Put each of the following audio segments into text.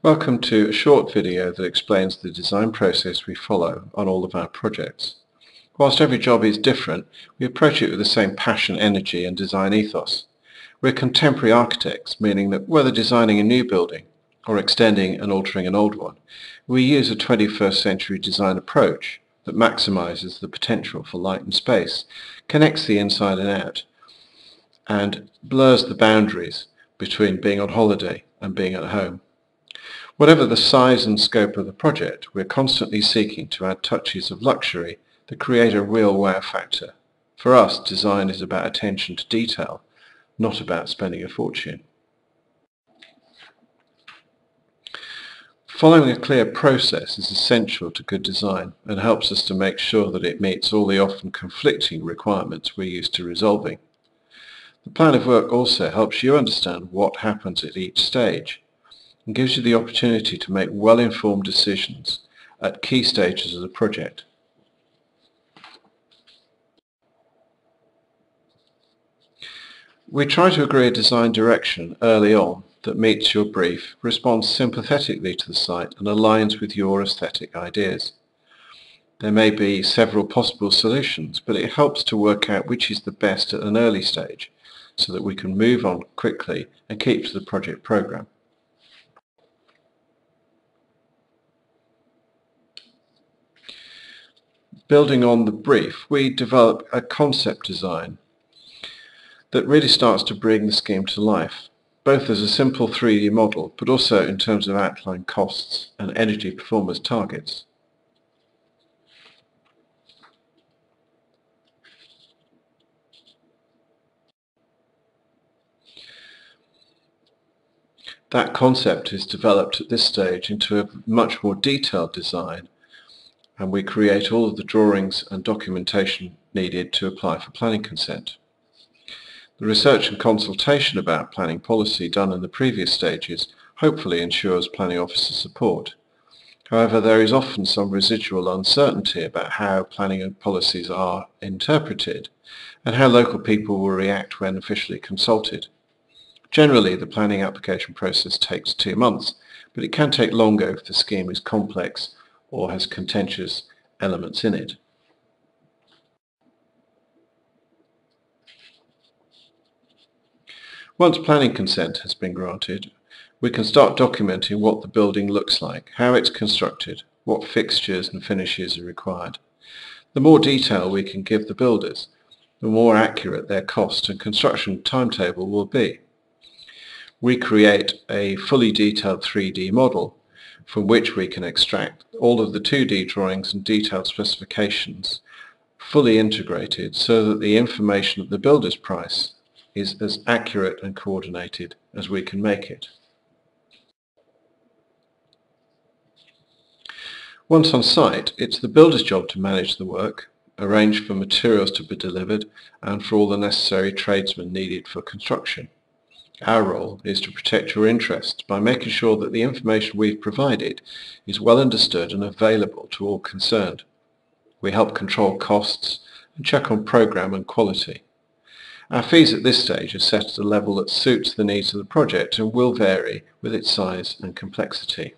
Welcome to a short video that explains the design process we follow on all of our projects. Whilst every job is different, we approach it with the same passion, energy and design ethos. We're contemporary architects, meaning that whether designing a new building or extending and altering an old one, we use a 21st century design approach that maximizes the potential for light and space, connects the inside and out, and blurs the boundaries between being on holiday and being at home. Whatever the size and scope of the project, we're constantly seeking to add touches of luxury that create a real wow factor. For us, design is about attention to detail, not about spending a fortune. Following a clear process is essential to good design and helps us to make sure that it meets all the often conflicting requirements we're used to resolving. The plan of work also helps you understand what happens at each stage and gives you the opportunity to make well-informed decisions at key stages of the project. We try to agree a design direction early on that meets your brief, responds sympathetically to the site and aligns with your aesthetic ideas. There may be several possible solutions, but it helps to work out which is the best at an early stage so that we can move on quickly and keep to the project program. Building on the brief, we develop a concept design that really starts to bring the scheme to life, both as a simple 3D model, but also in terms of outline costs and energy performance targets. That concept is developed at this stage into a much more detailed design, and we create all of the drawings and documentation needed to apply for planning consent. The research and consultation about planning policy done in the previous stages hopefully ensures planning officer support. However, there is often some residual uncertainty about how planning policies are interpreted and how local people will react when officially consulted. Generally, the planning application process takes 2 months, but it can take longer if the scheme is complex or has contentious elements in it. Once planning consent has been granted, we can start documenting what the building looks like, how it's constructed, what fixtures and finishes are required. The more detail we can give the builders, the more accurate their cost and construction timetable will be. We create a fully detailed 3D model from which we can extract all of the 2D drawings and detailed specifications fully integrated so that the information at the builder's price is as accurate and coordinated as we can make it. Once on site, it's the builder's job to manage the work, arrange for materials to be delivered and for all the necessary tradesmen needed for construction. Our role is to protect your interests by making sure that the information we've provided is well understood and available to all concerned. We help control costs and check on programme and quality. Our fees at this stage are set at a level that suits the needs of the project and will vary with its size and complexity.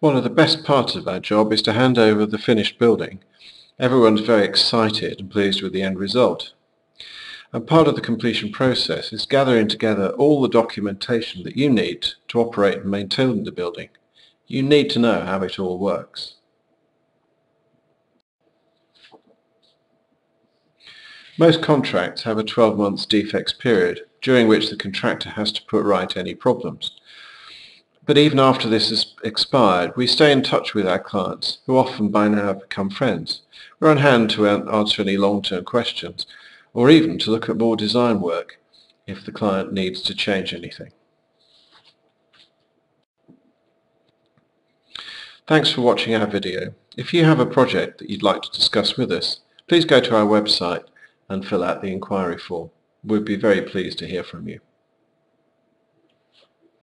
One of the best parts of our job is to hand over the finished building. Everyone's very excited and pleased with the end result. And part of the completion process is gathering together all the documentation that you need to operate and maintain the building. You need to know how it all works. Most contracts have a 12 months defects period, during which the contractor has to put right any problems. But even after this has expired, we stay in touch with our clients, who often by now have become friends. We're on hand to answer any long-term questions, or even to look at more design work if the client needs to change anything. Thanks for watching our video. If you have a project that you'd like to discuss with us, please go to our website and fill out the inquiry form. We'd be very pleased to hear from you.